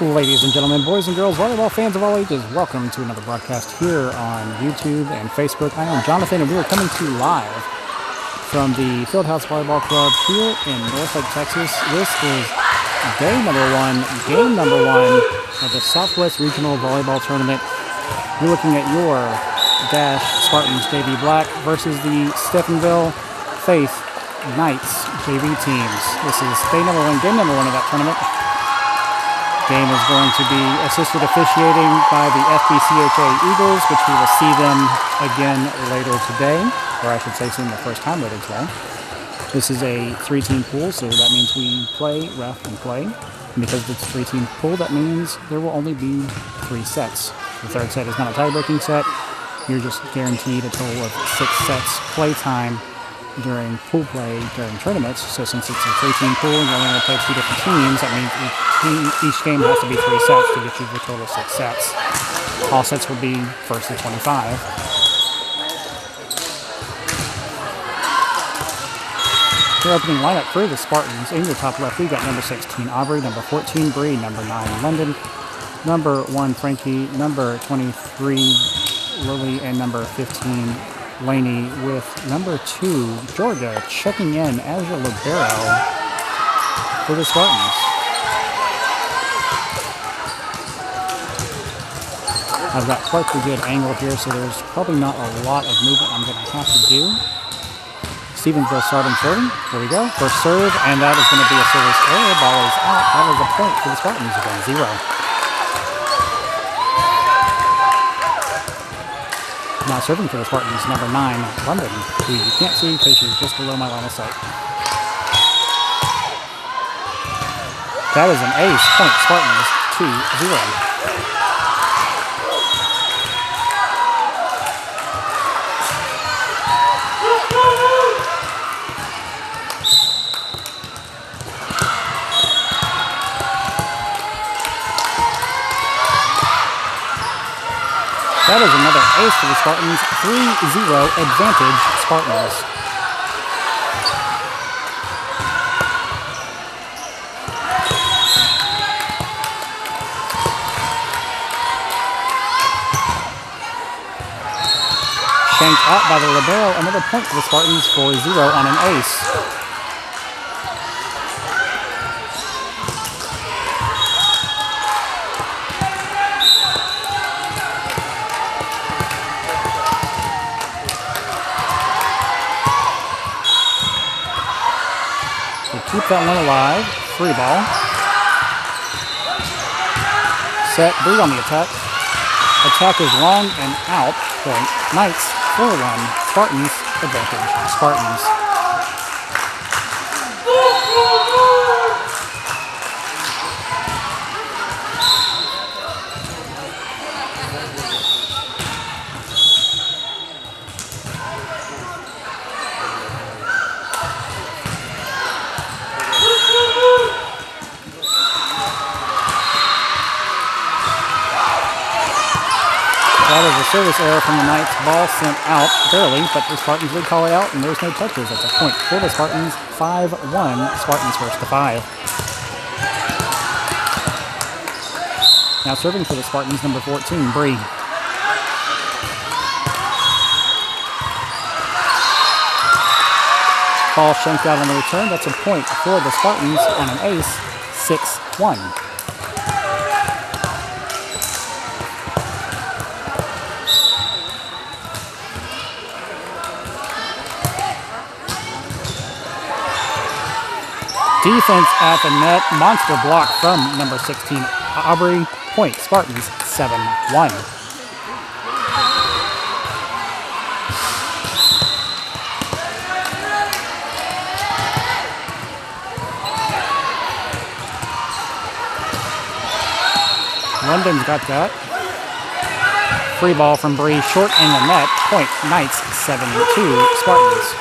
Ladies and gentlemen, boys and girls, volleyball fans of all ages, welcome to another broadcast here on YouTube and Facebook. I am Jonathan, and we are coming to you live from the Fieldhouse Volleyball Club here in Norfolk, Texas. This is game number one of the Southwest Regional Volleyball Tournament. You're looking at your Dash Spartans JV Black versus the Stephenville Faith Knights JV teams. This is game number one of that tournament. Game is going to be assisted officiating by the FBCHA Eagles, which we will see them again later today, or I should say soon the first time later today. This is a three-team pool, so that means we play, ref, and play. And because it's a three-team pool, that means there will only be 3 sets. The third set is not a tie-breaking set. You're just guaranteed a total of 6 sets play time during pool play during tournaments. So since it's a 3-team pool and you're only going to play 2 different teams, that means each game has to be 3 sets to get you the total 6 sets. All sets will be first to 25. Your opening lineup for the Spartans. In your top left, we got number 16 Aubrey, number 14 Bree, number 9 London, number 1 Frankie, number 23 Lily, and number 15 Laney, with number 2 Georgia checking in as your libero for the Spartans. I've got quite a good angle here, so there's probably not a lot of movement I'm going to have to do. Stevensville starting serving. Here we go. First serve, and that is going to be a service error. Ball is out. That is a point for the Spartans again, 0. Now serving for the Spartans, number 9, London, who you can't see because she's just below my line of sight. That is an ace. Point Spartans, 2-0. That is another ace for the Spartans. 3-0 advantage Spartans. Shanked out by the libero. Another point for the Spartans. 4-0 on an ace. Keep that one alive. Free ball. Set. Bree on the attack. Attack is long and out. Point. Knights 4-1. Spartans advantage. Spartans. That is a service error from the Knights. Ball sent out barely, but the Spartans did call it out, and there's no touches. That's a point for the Spartans. 5-1. Spartans first to 5. Now serving for the Spartans, number 14, Bree. Ball shanked out on the return. That's a point for the Spartans on an ace. 6-1. Defense at the net. Monster block from number 16, Aubrey. Point, Spartans, 7-1. London's got that. Free ball from Bree, short in the net. Point, Knights, 7-2, Spartans.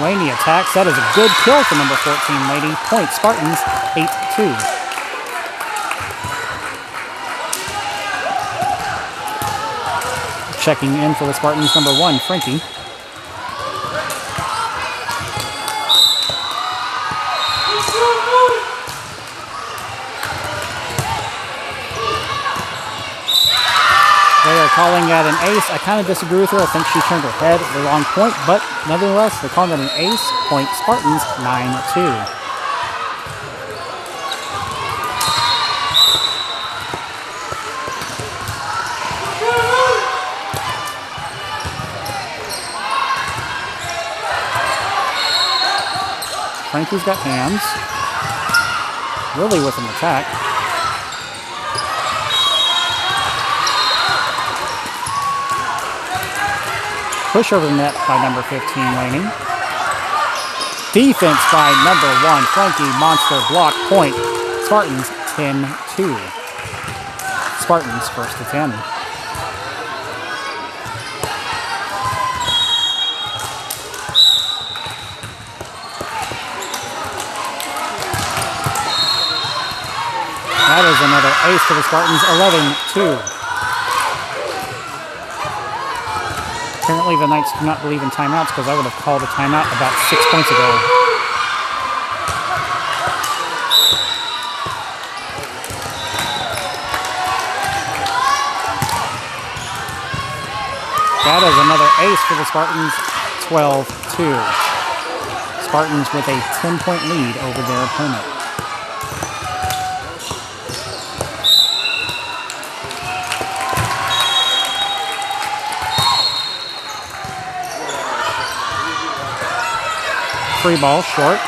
Laney attacks. That is a good kill for number 14, Lady. Point Spartans, 8-2. Checking in for the Spartans, number 1, Frankie. They are calling that an ace. I kind of disagree with her. I think she turned her head at the wrong point, but nevertheless, they're calling that an ace. Point Spartans, 9-2. Frankie's got hands. Lily with an attack. Push over the net by number 15, Laney. Defense by number 1, Frankie. Monster block. Point Spartans, 10-2. Spartans first to 10. That is another ace for the Spartans, 11-2. Apparently the Knights do not believe in timeouts because I would have called a timeout about 6 points ago. That is another ace for the Spartans, 12-2. Spartans with a 10-point lead over their opponent. Free ball, short.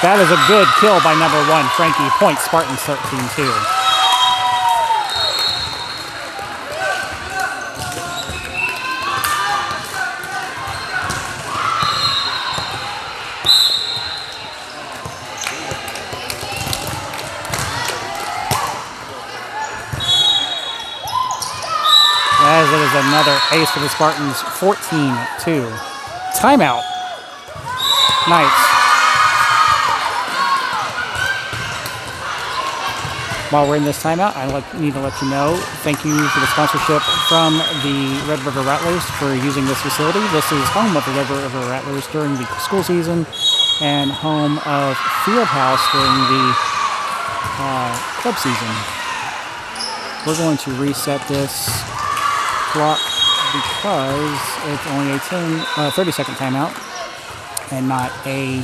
That is a good kill by number 1, Frankie. Point Spartans, 13-2. As it is another ace for the Spartans, 14-2. Timeout. Knights. While we're in this timeout, I need to let you know, thank you for the sponsorship from the Red River Rattlers for using this facility. This is home of the Red River Rattlers during the school season and home of Fieldhouse during the club season. We're going to reset this clock because it's only a 30-second timeout and not a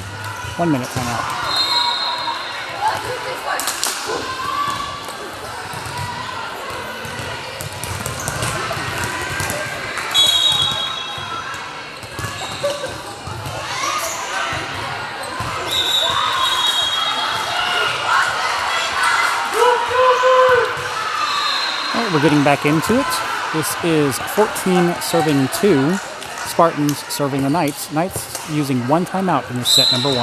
1-minute timeout. All right, we're getting back into it. This is 14-2. Spartans serving the Knights. Knights using 1 timeout in this set, number 1.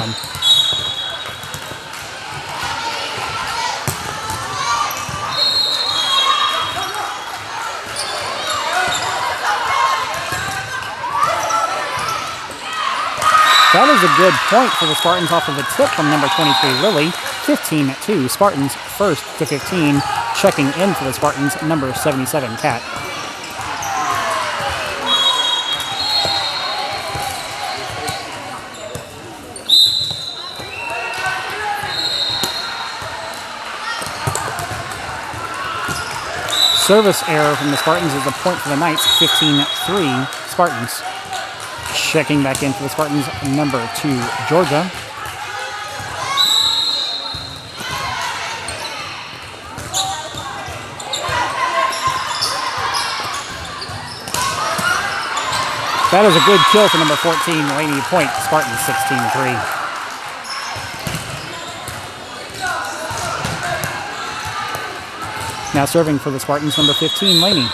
That is a good point for the Spartans off of a tip from number 23, Lily. 15-2. Spartans first to 15. Checking in for the Spartans, number 77, Kat. Service error from the Spartans is a point for the Knights, 15-3. Spartans. Checking back in for the Spartans, number 2, Georgia. That is a good kill for number 14, Laney. Point, Spartans, 16-3. Now serving for the Spartans, number 15, Laney.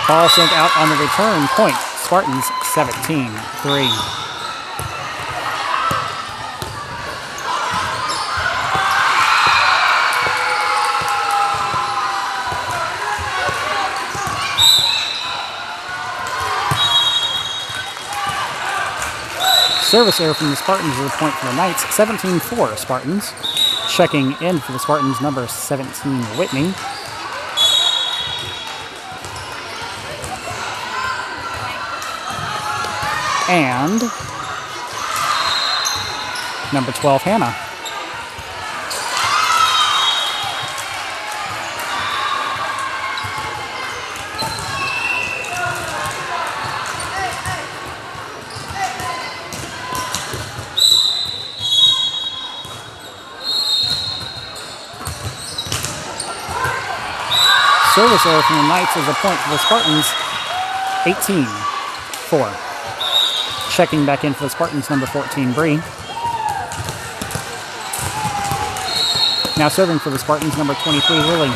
Ball sent out on the return. Point, Spartans 17-3. Service error from the Spartans is a point for the Knights. 17-4 Spartans. Checking in for the Spartans, number 17, Whitney. And number 12, Hannah. Service error from the Knights is a point for the Spartans. 18-4. Checking back in for the Spartans, number 14, Bree. Now serving for the Spartans, number 23, Lily.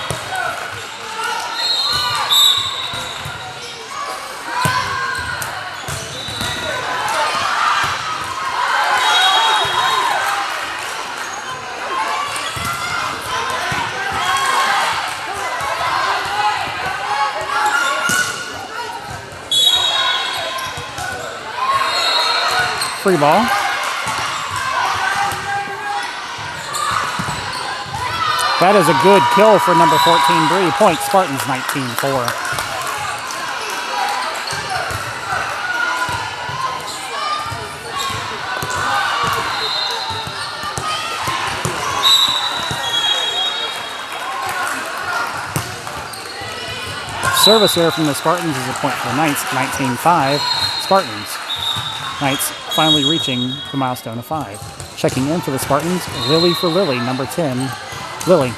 Free ball. That is a good kill for number 14, Bree. Point, Spartans 19-4. Service error from the Spartans is a point for the Knights. 19-5. Spartans. Knights finally reaching the milestone of 5. Checking in for the Spartans, Lily for Lily, number 10, Lily.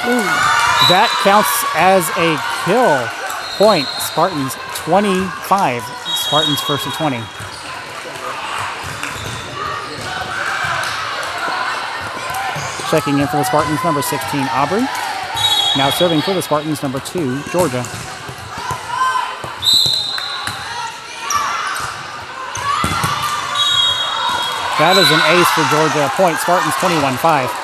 Ooh, that counts as a kill. Point, Spartans 25. Spartans first to 20. Checking in for the Spartans, number 16, Aubrey. Now serving for the Spartans, number 2, Georgia. That is an ace for Georgia. Point, Spartans 21-5.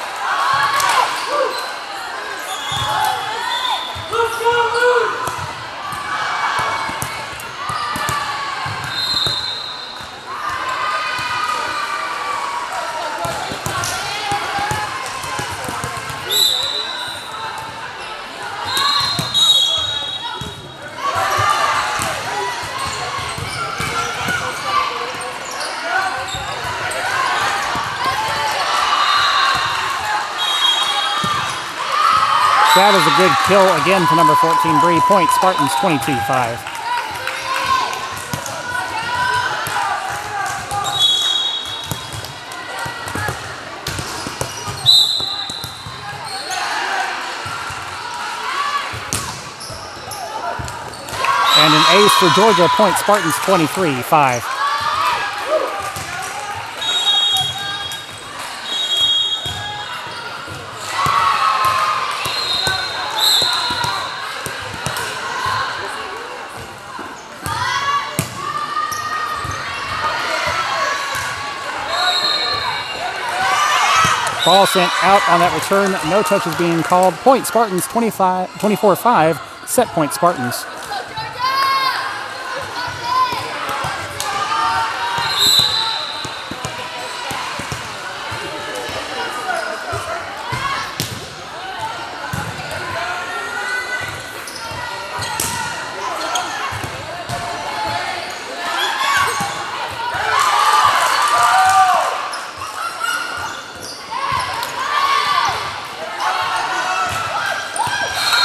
That is a good kill again for number 14, Bree. Point, Spartans 22-5. And an ace for Georgia. Point, Spartans 23-5. Ball sent out on that return. No touches being called. Point, Spartans 24-5. Set point, Spartans.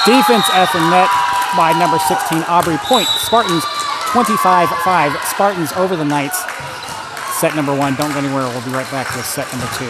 Defense at the net by number 16, Aubrey. Point, Spartans 25-5. Spartans over the Knights. Set number 1. Don't go anywhere. We'll be right back with set number 2.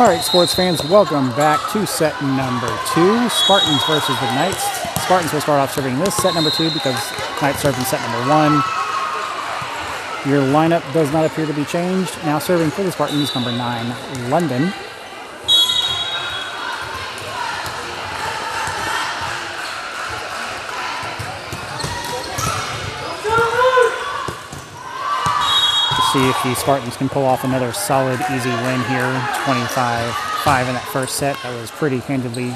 All right, sports fans, welcome back to set number 2, Spartans versus the Knights. Spartans will start off serving this set number 2 because Knights served in set number 1. Your lineup does not appear to be changed. Now serving for the Spartans, number 9, London. See if the Spartans can pull off another solid, easy win here. 25-5 in that first set. That was pretty handedly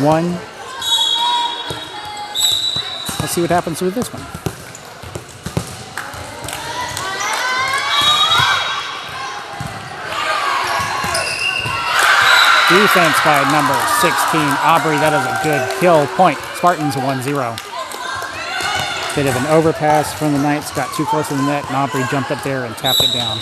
won. Let's see what happens with this one. Defense by number 16, Aubrey. That is a good kill point. Spartans 1-0. Bit of an overpass from the Knights, got too close to the net, and Aubrey jumped up there and tapped it down.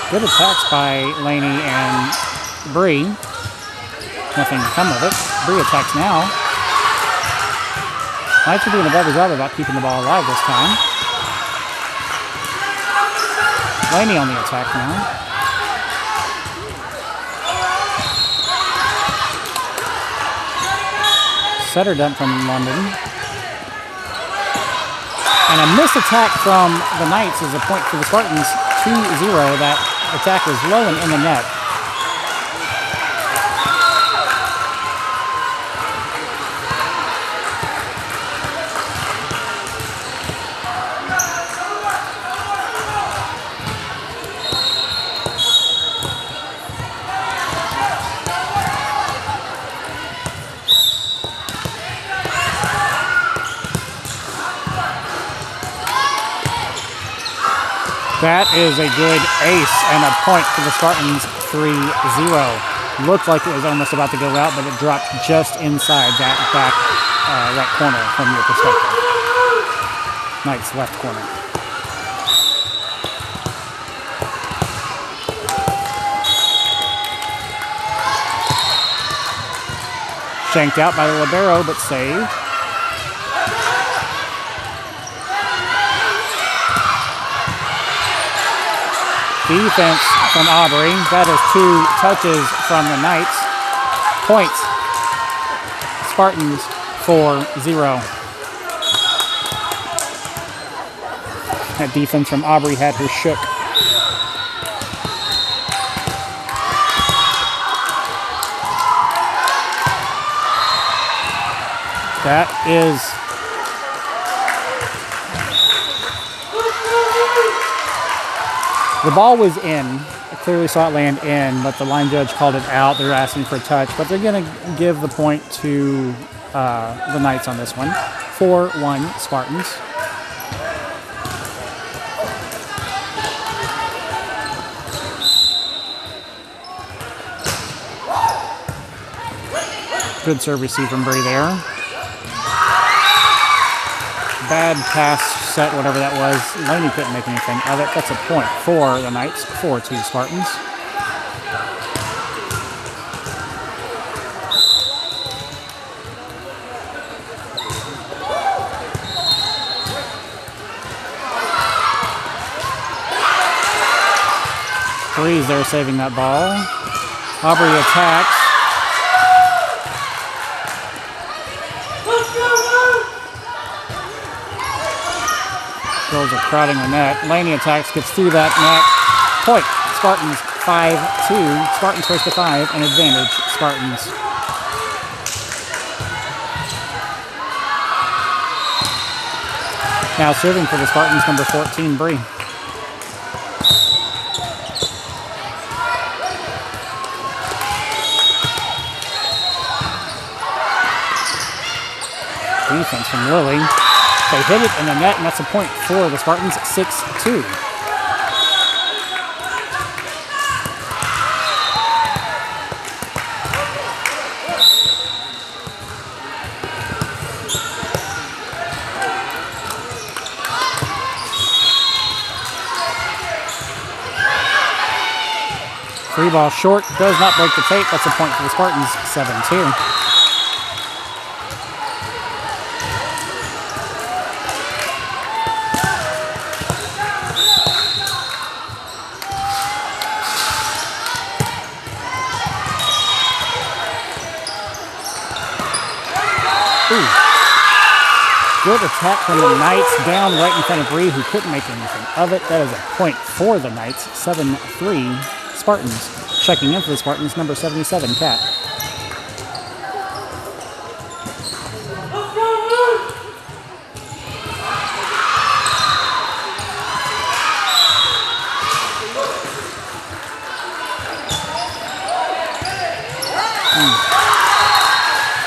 Good attacks by Laney and Bree. Nothing to come of it. Bree attacks now. Knights are doing a better job about keeping the ball alive this time. Laney on the attack now. Setter dump from London. And a missed attack from the Knights is a point for the Spartans. 2-0. That attack was low and in the net. That is a good ace and a point for the Spartans, 3-0. Looked like it was almost about to go out, but it dropped just inside that back right corner from your perspective. Knights left corner. Shanked out by the libero, but saved. Defense from Aubrey. That is 2 touches from the Knights. Points. Spartans 4-0. That defense from Aubrey had her shook. That is the ball was in. I clearly saw it land in, but the line judge called it out. They're asking for a touch, but they're going to give the point to the Knights on this one. 4-1 Spartans. Good serve receive from Bree there. Bad pass set, whatever that was. Laney couldn't make anything of it. That's a point for the Knights, 4-2 Spartans. Breeze there saving that ball. Aubrey attacks. Girls are crowding the net. Laney attacks, gets through that net. Point. Spartans 5-2. Spartans first to 5, and advantage Spartans. Now serving for the Spartans, number 14, Bree. Defense from Lily. They hit it in the net, and that's a point for the Spartans, 6-2. Free ball short, does not break the tape. That's a point for the Spartans, 7-2. Good attack from the Knights, down right in front of Bree, who couldn't make anything of it. That is a point for the Knights, 7-3 Spartans. Checking in for the Spartans, number 77, Cat.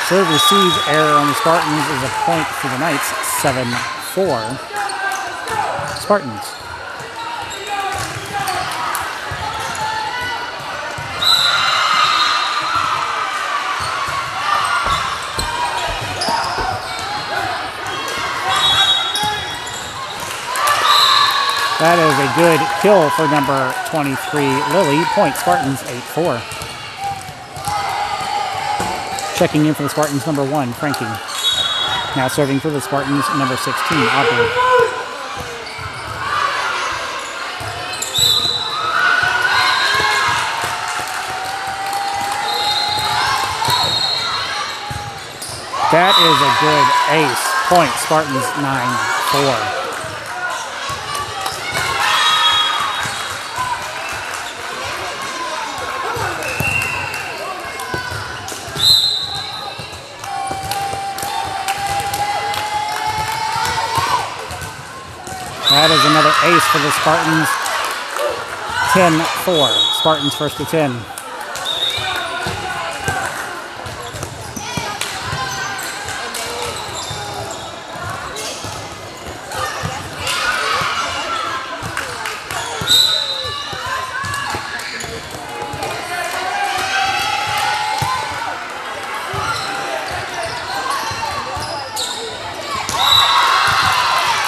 Serve receive error on the Spartans is a point for the Knights, 7-4 Spartans. That is a good kill for number 23, Lily. Point Spartans, 8-4. Checking in for the Spartans, number 1, Frankie. Now serving for the Spartans, number 16, Aubrey. That is a good ace. Point Spartans, 9-4. That is another ace for the Spartans. 10-4. Spartans first to 10.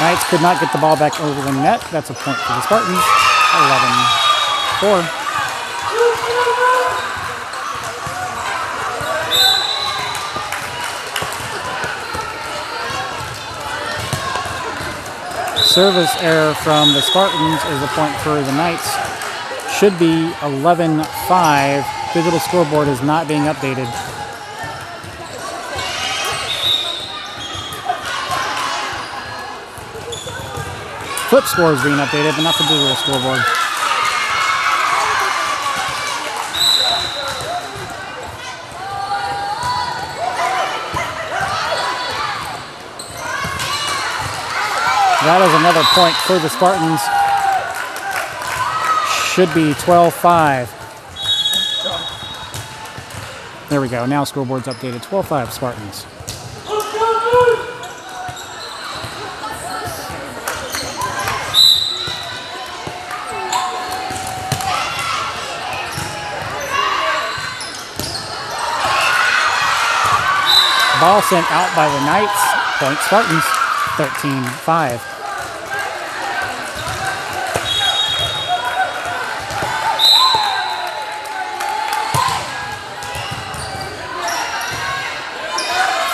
Knights could not get the ball back over the net. That's a point for the Spartans. 11-4. Service error from the Spartans is a point for the Knights. Should be 11-5. Digital scoreboard is not being updated. Flip score is being updated, but not the digital scoreboard. That is another point for the Spartans. Should be 12-5. There we go. Now scoreboard's updated. 12-5 Spartans. Ball sent out by the Knights. Point Spartans, 13-5.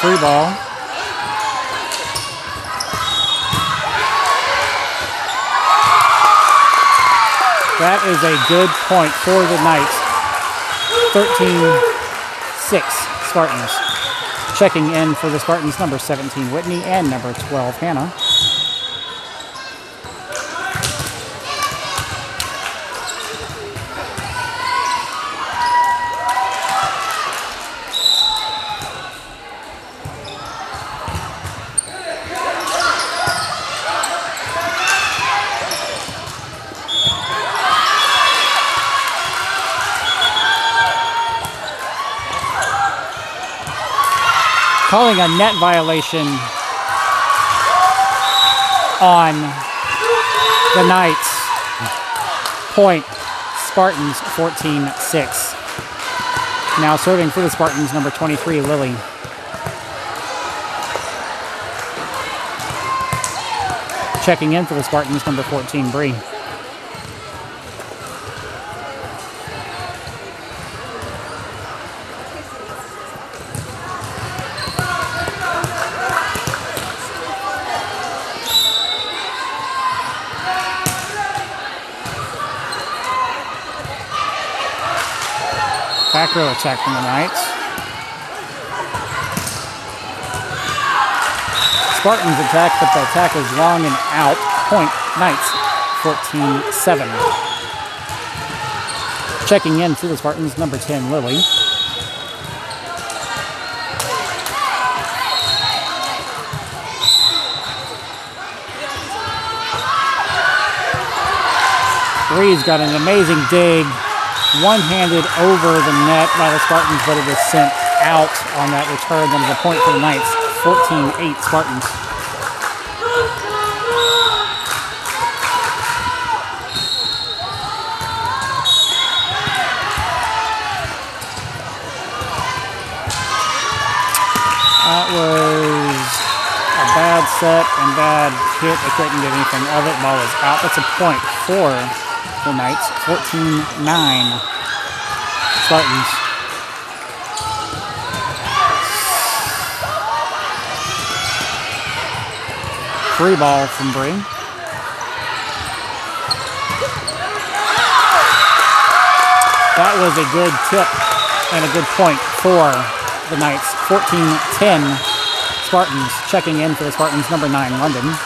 Free ball. That is a good point for the Knights. 13-6 Spartans. Checking in for the Spartans, number 17, Whitney, and number 12, Hannah. Calling a net violation on the Knights. Point Spartans, 14-6. Now serving for the Spartans, number 23, Lily. Checking in for the Spartans, number 14, Bree. Back row attack from the Knights. Spartans attack, but the attack is long and out. Point Knights, 14-7. Checking in for the Spartans, number 10, Lily. Bree's got an amazing dig, one-handed over the net by the Spartans, but it was sent out on that return. That is a point for the Knights, 14-8 Spartans. That was a bad set and bad hit. They couldn't get anything of it. Ball was out. That's a point for the Knights, 14-9 Spartans. Free ball from Bree. That was a good tip and a good point for the Knights, 14-10 Spartans. Checking in for the Spartans, number 9, London.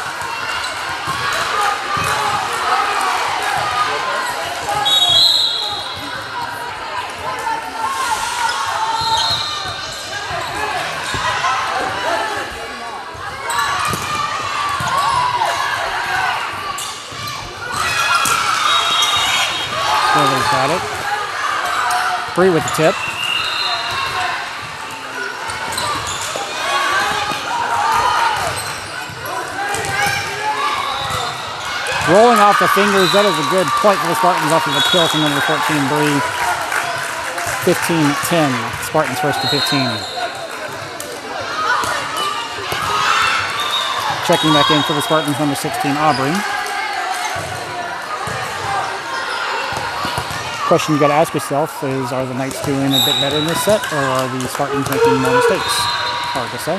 Lily's got it. Bree with the tip. Rolling off the fingers. That is a good point for the Spartans off of a kill from number 14, Bree. 15-10. Spartans first to 15. Checking back in for the Spartans, number 16, Aubrey. Question you got to ask yourself is, are the Knights doing a bit better in this set, or are the Spartans making more mistakes? Hard to say.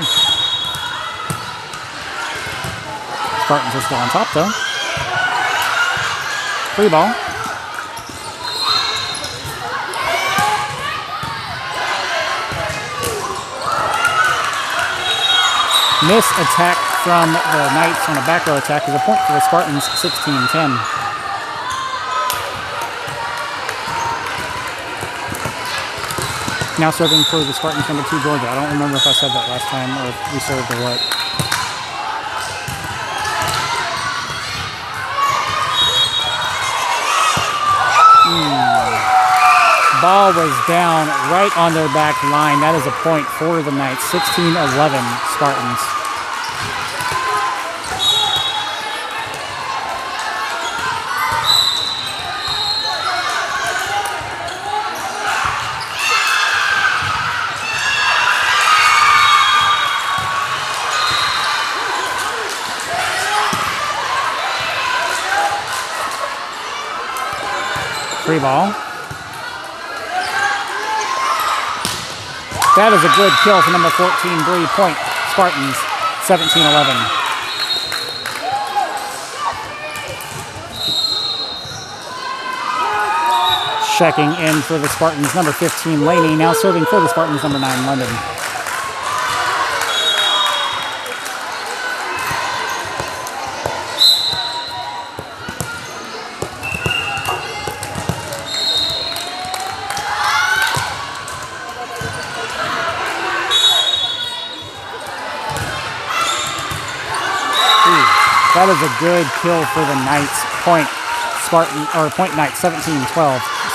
Spartans are still on top, though. Free ball. Miss attack from the Knights on a back row attack is a point for the Spartans, 16-10. Now serving for the Spartans, number 2, Georgia. I don't remember if I said that last time or if we served or what. Ball was down right on their back line. That is a point for the Knights. 16-11 Spartans. Free ball. That is a good kill for number 14, Bree. Point, Spartans, 17-11. Checking in for the Spartans, number 15, Laney. Now serving for the Spartans, number 9, London. That is a good kill for the Knights. Point Spartan, or point Knights, 17-12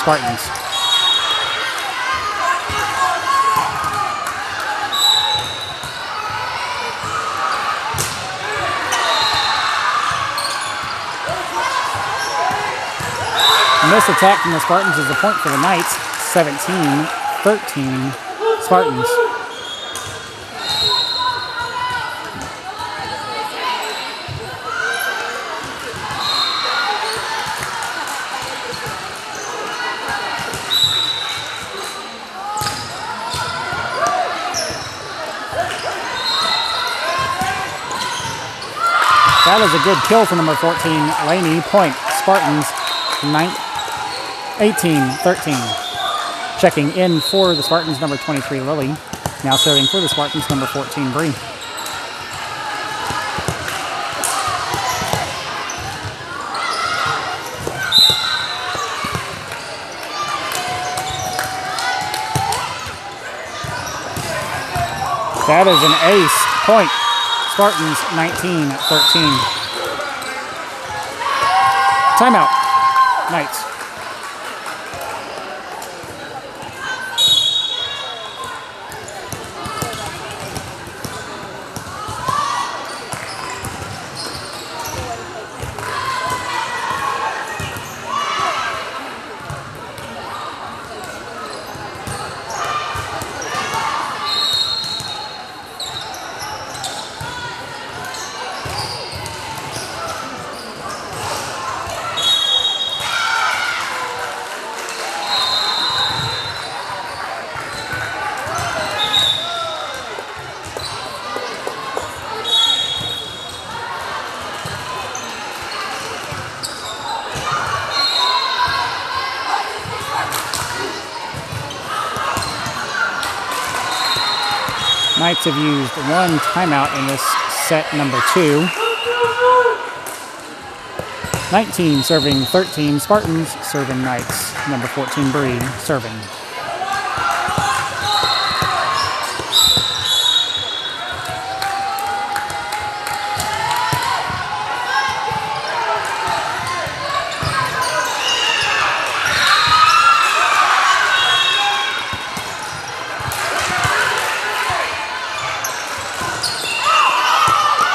Spartans. Miss attack from the Spartans is a point for the Knights, 17-13 Spartans. That is a good kill for number 14, Laney. Point, Spartans, 18-13. Checking in for the Spartans, number 23, Lily. Now serving for the Spartans, number 14, Bree. That is an ace point. Spartans 19-13. Timeout. Knights. Knights have used one timeout in this set number 2. 19 serving 13. Spartans serving Knights. Number 14, Bree, serving.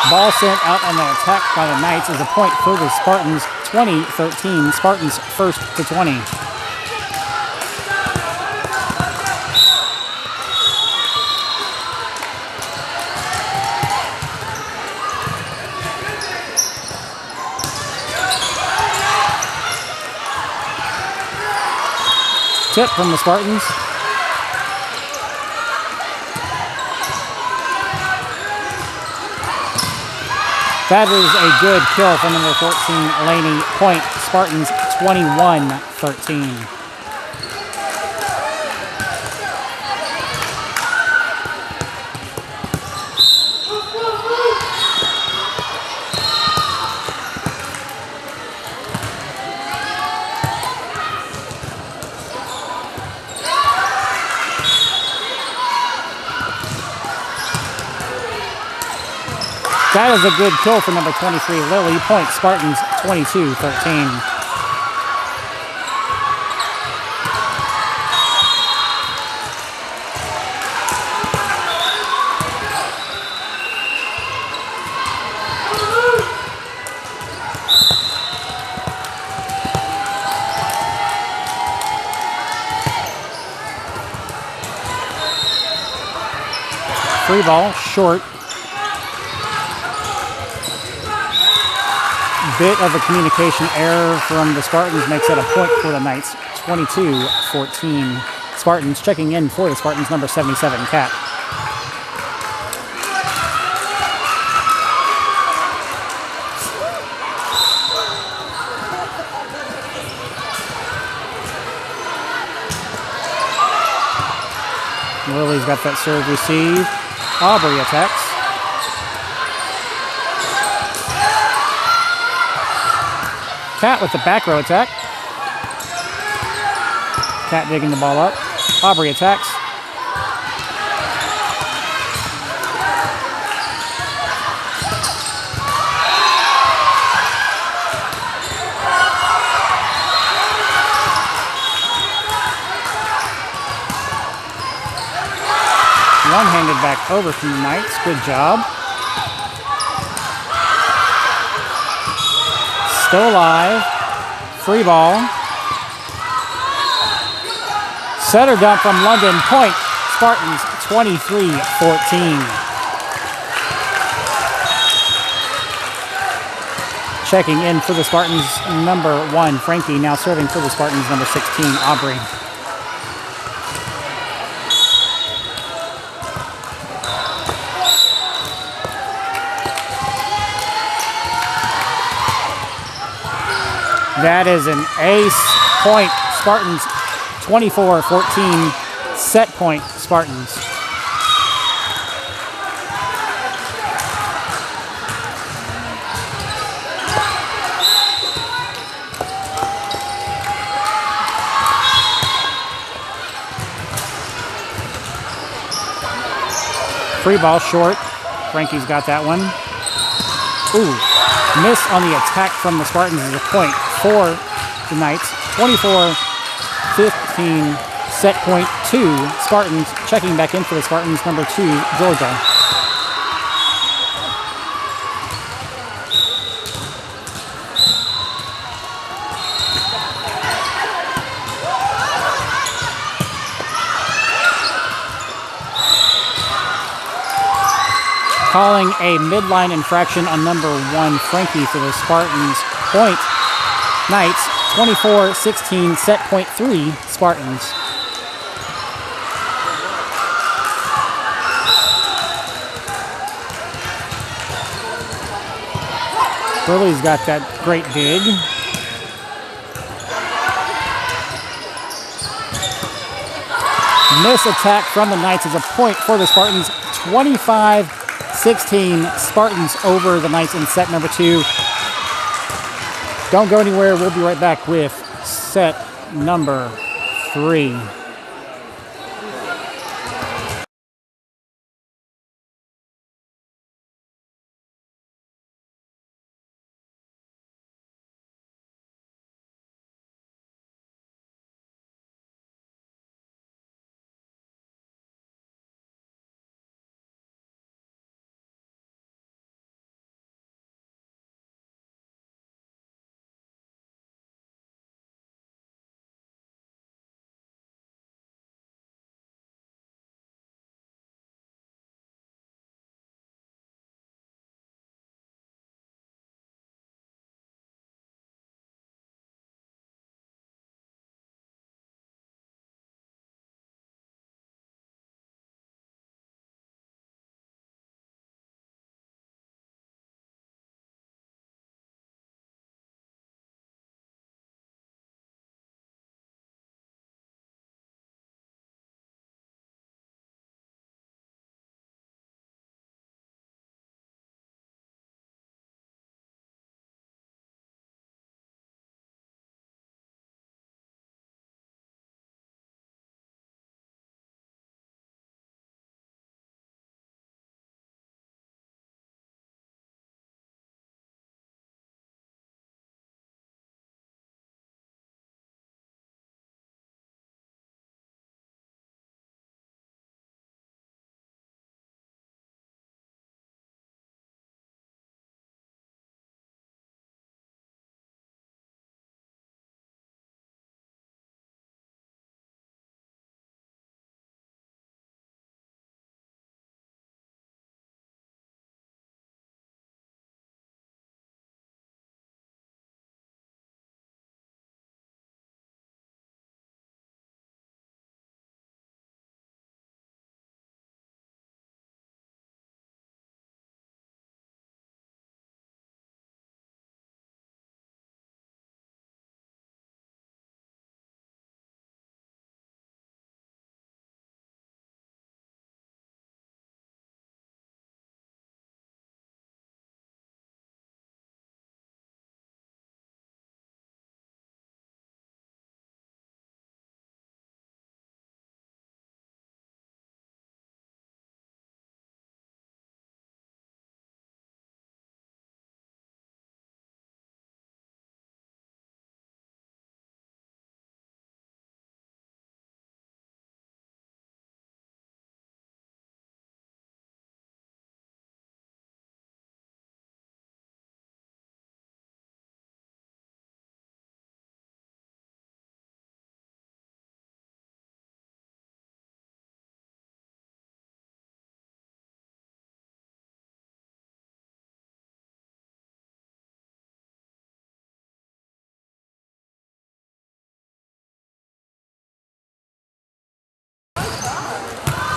Ball sent out on an attack by the Knights is a point for the Spartans, 20-13. Spartans first to 20. Tip from the Spartans. That is a good kill from number 14, Laney. Point, Spartans 21-13. That is a good kill for number 23, Lily. Point, Spartans 22-13. Free ball, short. Bit of a communication error from the Spartans makes it a point for the Knights, 22-14. Spartans checking in for the Spartans, number 77, Kat. Lily's got that serve receive. Aubrey attacks. Kat with the back row attack. Kat digging the ball up. Aubrey attacks. One-handed back over from the Knights. Good job. Still alive. Free ball. Setter dump from London. Point. Spartans 23-14. Checking in for the Spartans, number 1, Frankie. Now serving for the Spartans, number 16, Aubrey. That is an ace point. Spartans 24-14, set point Spartans. Free ball short. Frankie's got that one. Ooh, miss on the attack from the Spartans is a point for the Knights. 24-15, set point 2. Spartans checking back in for the Spartans, number 2, Georgia. Calling a midline infraction on number 1, Frankie, for the Spartans. Point, Knights, 24-16, set point 3, Spartans. Burley's got that great dig. Miss attack from the Knights is a point for the Spartans. 25-16, Spartans over the Knights in set number 2. Don't go anywhere. We'll be right back with set number 3.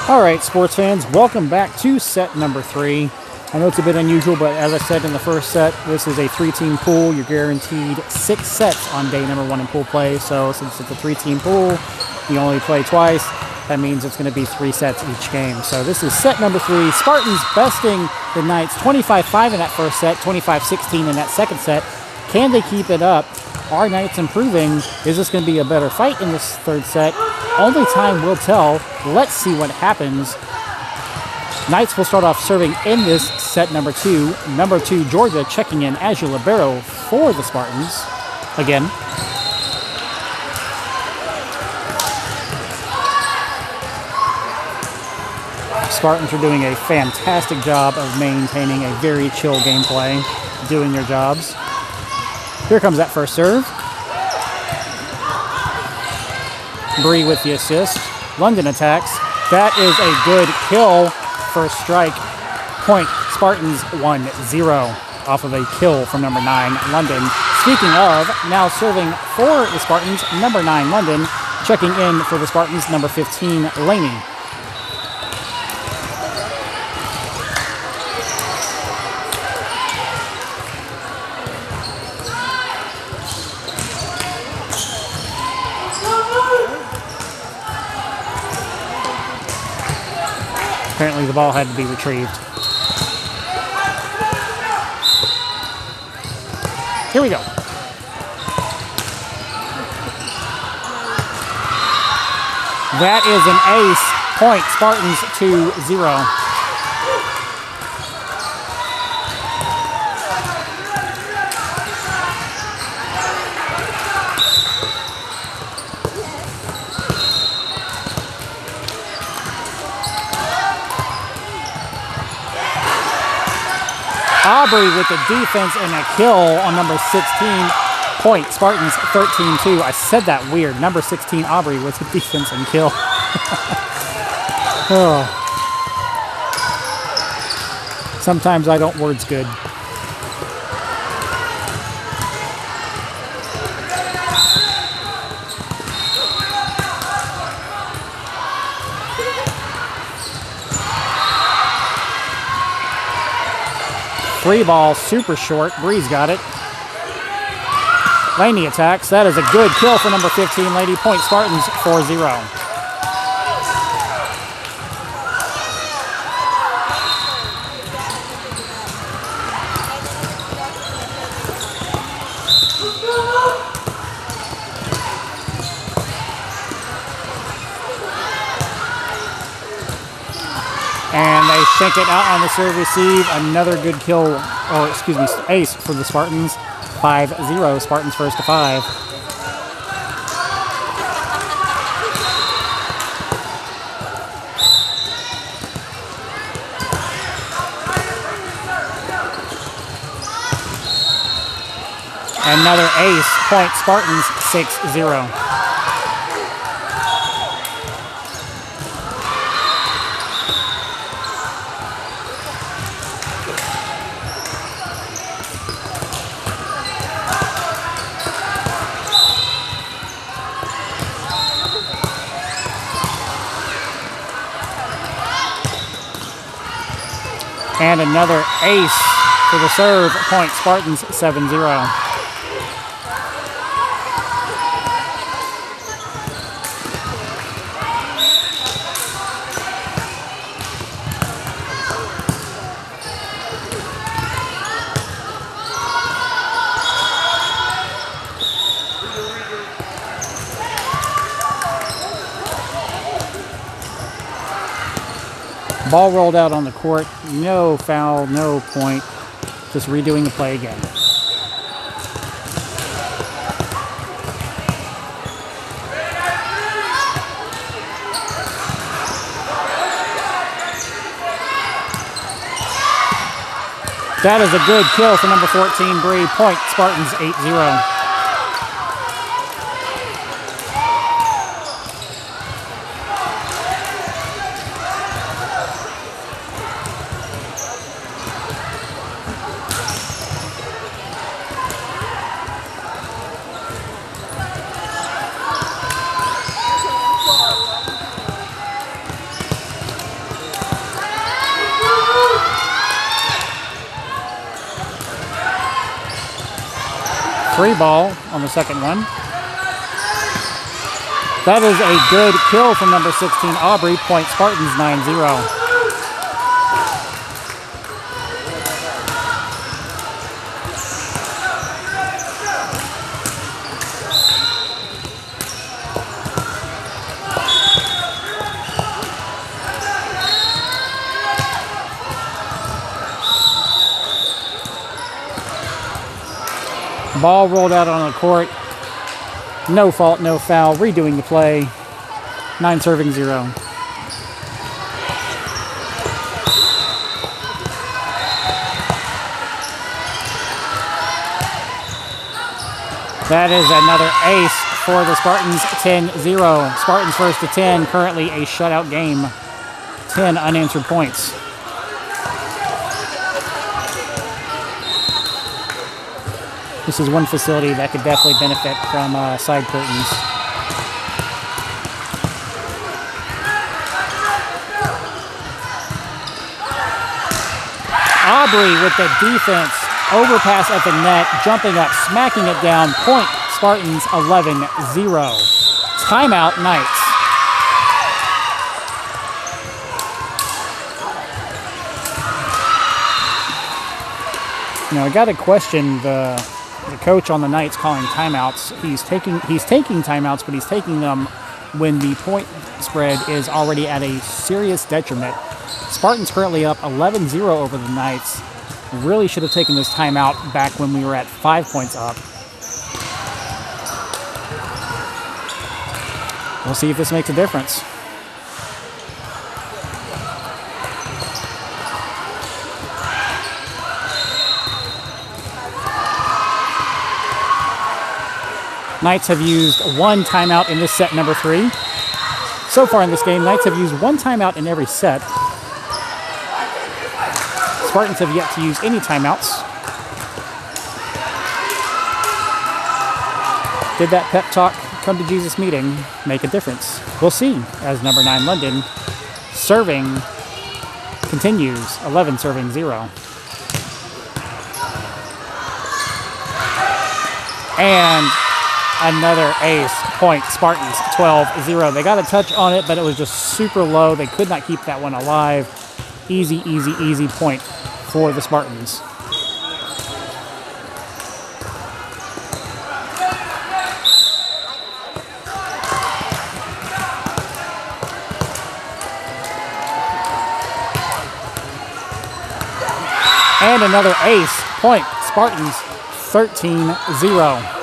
All right, sports fans, welcome back to set number 3. I know it's a bit unusual, but as I said in the first set, this is a 3-team pool. You're guaranteed 6 sets on day number 1 in pool play. So since it's a 3-team pool, You only play twice. That means it's going to be 3 sets each game. So this is set number 3. Spartans besting the Knights 25-5 in that first set, 25-16 in that second set. Can they keep it up? Are Knights improving? Is this going to be a better fight in this third set? Only time will tell. Let's see what happens. Knights will start off serving in this set number 2. Number 2, Georgia, checking in as your libero for the Spartans. Again. Spartans are doing a fantastic job of maintaining a very chill gameplay, doing their jobs. Here comes that first serve. Bree with the assist. London attacks. That is a good kill. First strike. Point. Spartans 1-0 off of a kill from number 9, London. Speaking of, now serving for the Spartans, number 9, London. Checking in for the Spartans, number 15, Laney. Apparently the ball had to be retrieved. Here we go. That is an ace. Point. Spartans 2-0. Aubrey with the defense and a kill on number 16. Point. Spartans 13-2. I said that weird. Number 16, Aubrey with the defense and kill. Oh. Sometimes I don't words good. Free ball, super short. Bree's got it. Laney attacks. That is a good kill for number 15, Lady. Point. Spartans 4-0. And they shank it out on the serve receive. Another good kill, or excuse me, ace for the Spartans. 5-0. Spartans first to 5. Another ace. Point. Spartans 6-0. And another ace for the serve. Point. Spartans 7-0. Ball rolled out on the court. No foul, no point. Just redoing the play again. That is a good kill for number 14, Bree. Point. Spartans 8-0. Free ball on the second one. That is a good kill from number 16, Aubrey. Point Spartans 9-0. Ball rolled out on the court. No fault, no foul. Redoing the play. 9 serving 0. That is another ace for the Spartans. 10-0. Spartans first to 10. Currently a shutout game. 10 unanswered points. This is one facility that could definitely benefit from side curtains. Aubrey with the defense. Overpass at the net. Jumping up, smacking it down. Point Spartans 11-0. Timeout Knights. Now I got to question the coach on the Knights calling timeouts. He's taking timeouts, but he's taking them when the point spread is already at a serious detriment. Spartans currently up 11-0 over the Knights. Really should have taken this timeout back when we were at 5 points up. We'll see if this makes a difference. Knights have used one timeout in this set, number 3. So far in this game, Knights have used one timeout in every set. Spartans have yet to use any timeouts. Did that pep talk, come to Jesus meeting make a difference? We'll see, as number 9 London serving continues, 11 serving 0. And another ace. Point Spartans 12-0. They got a touch on it, but it was just super low. They could not keep that one alive. Easy, easy, easy point for the Spartans. And another ace. Point Spartans 13-0.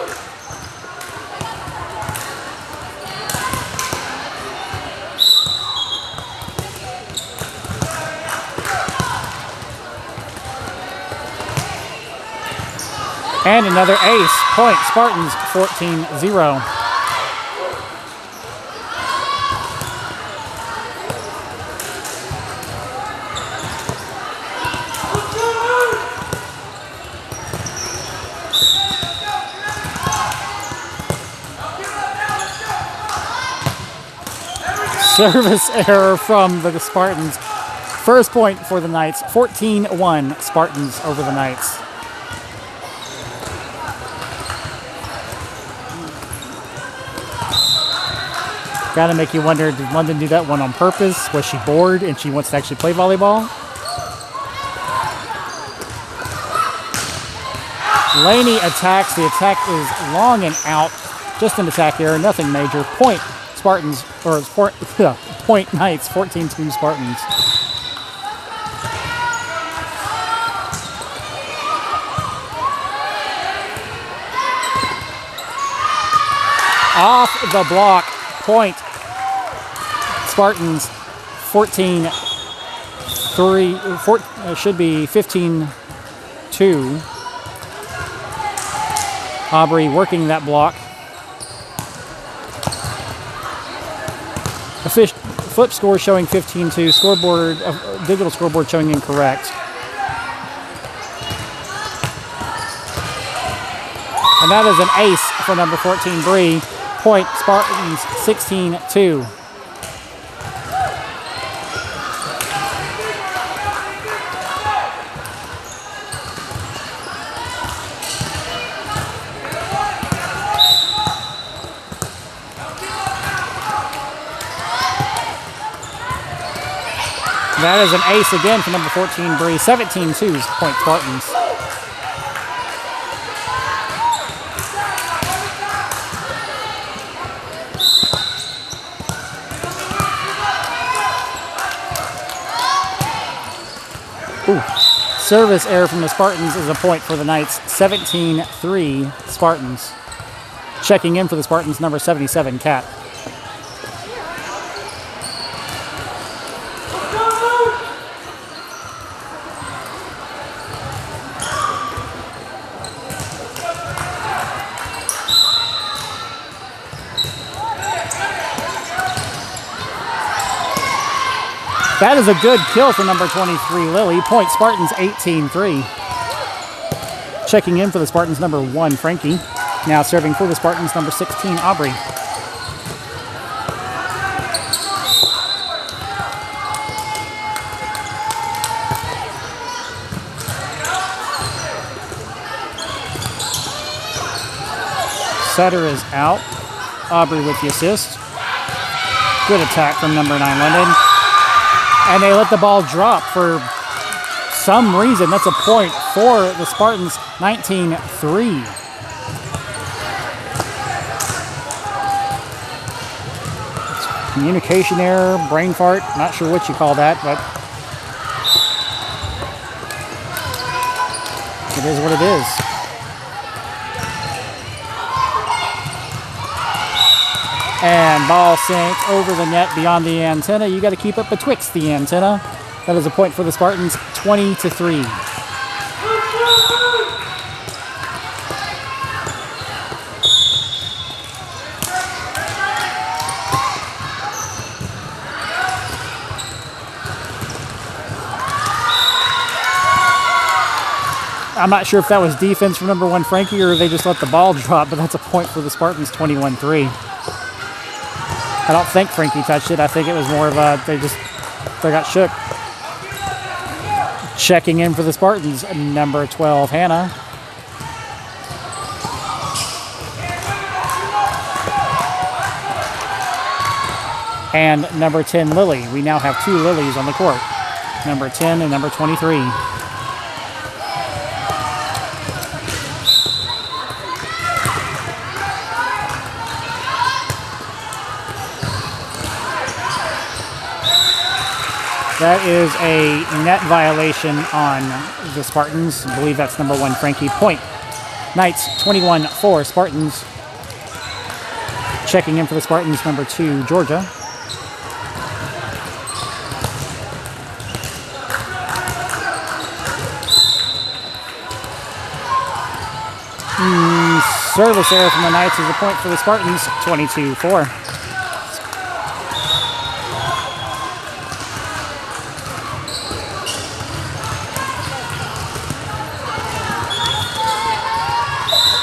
And another ace. Point Spartans 14-0. Service error from the Spartans. First point for the Knights. 14-1 Spartans over the Knights. Gotta make you wonder, did London do that one on purpose? Was she bored and she wants to actually play volleyball? Laney attacks. The attack is long and out. Just an attack error, nothing major. Point Spartans, or point Knights, 14-2 Spartans. Off the block. Point Spartans 14-3, should be 15-2. Aubrey working that block. The flip score showing 15-2. Scoreboard, digital scoreboard showing incorrect. And that is an ace for number 14, Bree. Point Spartans 16-2. That is an ace again for number 14, Bree. 17-2, point Spartans. Ooh. Service error from the Spartans is a point for the Knights. 17-3 Spartans. Checking in for the Spartans, number 77, Cat. That is a good kill for number 23, Lily. Point Spartans, 18-3. Checking in for the Spartans, number 1, Frankie. Now serving for the Spartans, number 16, Aubrey. Sutter is out. Aubrey with the assist. Good attack from number 9, London. And they let the ball drop for some reason. That's a point for the Spartans, 19-3. Communication error, brain fart, not sure what you call that, but it is what it is. And ball sent over the net beyond the antenna. You got to keep it betwixt the antenna. That is a point for the Spartans, 20-3. I'm not sure if that was defense from number 1, Frankie, or they just let the ball drop, but that's a point for the Spartans, 21-3. I don't think Frankie touched it. I think it was more of a, they got shook. Checking in for the Spartans, number 12, Hannah. And number 10, Lily. We now have 2 Lilies on the court. Number 10 and number 23. That is a net violation on the Spartans. I believe that's number 1, Frankie. Point. Knights, 21-4, Spartans. Checking in for the Spartans, number 2, Georgia. Service error from the Knights is a point for the Spartans, 22-4.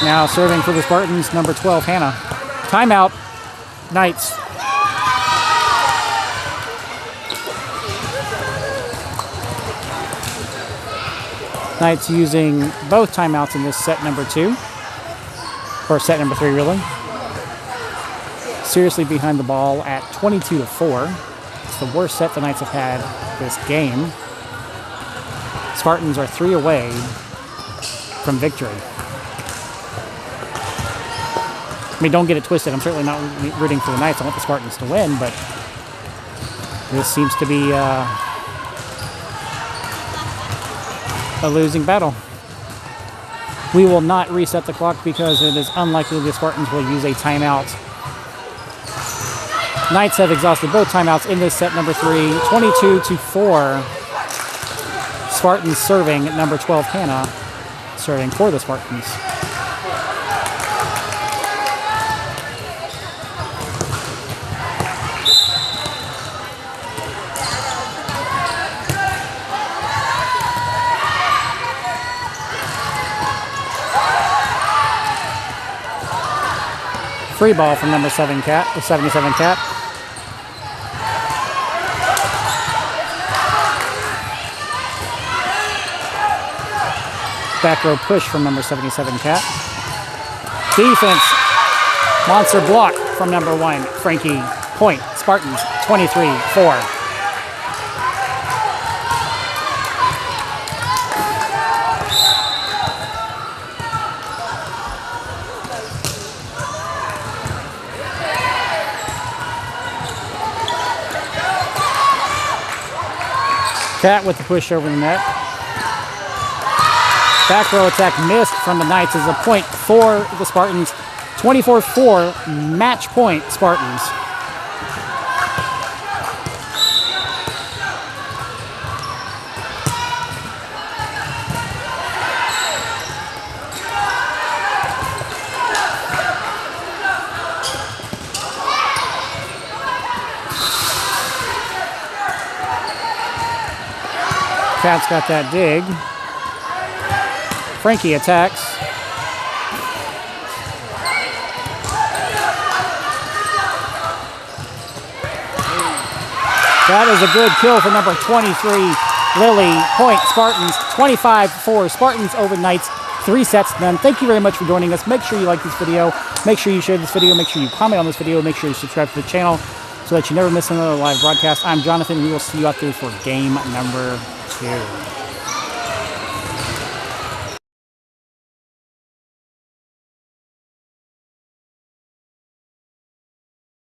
Now serving for the Spartans, number 12, Hannah. Timeout, Knights. Knights using both timeouts in this set number 2. Or set number 3, really. Seriously behind the ball at 22-4. It's the worst set the Knights have had this game. Spartans are 3 away from victory. I mean, don't get it twisted. I'm certainly not rooting for the Knights. I want the Spartans to win, but this seems to be a losing battle. We will not reset the clock because it is unlikely the Spartans will use a timeout. Knights have exhausted both timeouts in this set number 3, 22-4. Spartans serving, number 12, Hannah, serving for the Spartans. Free ball from number 7 Cat, the 77 Cat. Back row push from number 77 Cat. Defense, monster block from number 1 Frankie. Point, Spartans, 23-4. Cat with the push over the net. Back row attack missed from the Knights as a point for the Spartans. 24-4, match point Spartans. Cat's got that dig. Frankie attacks. That is a good kill for number 23, Lily. Point Spartans, 25-4. Spartans over Knights. 3 sets done. Thank you very much for joining us. Make sure you like this video. Make sure you share this video. Make sure you comment on this video. Make sure you subscribe to the channel so that you never miss another live broadcast. I'm Jonathan. We will see you out there for game number 2.